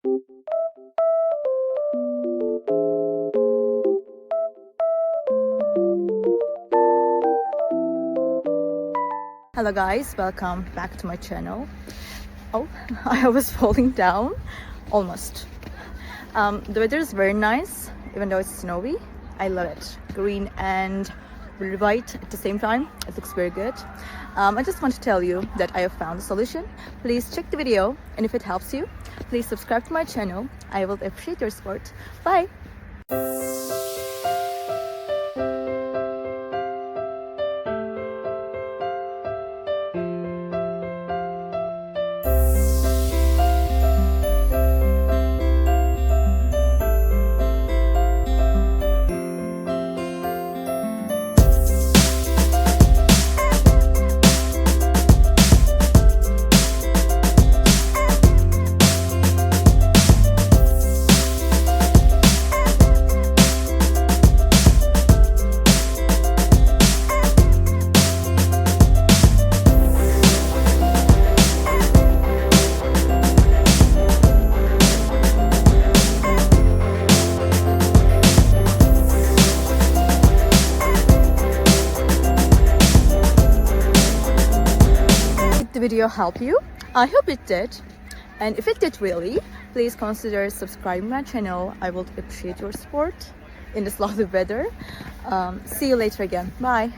Hello guys, welcome back to my channel. Oh, I was falling down almost. The weather is very nice, even though it's snowy. I love it. Green and really white at the same time. It looks very good. I just want to tell you that I have found a solution. Please check the video, and if it helps you, please subscribe to my channel. I will appreciate your support. Bye! The video help you? I hope it did, and if it did really, please consider subscribing my channel. I will appreciate your support in this lovely weather. See you later again. Bye.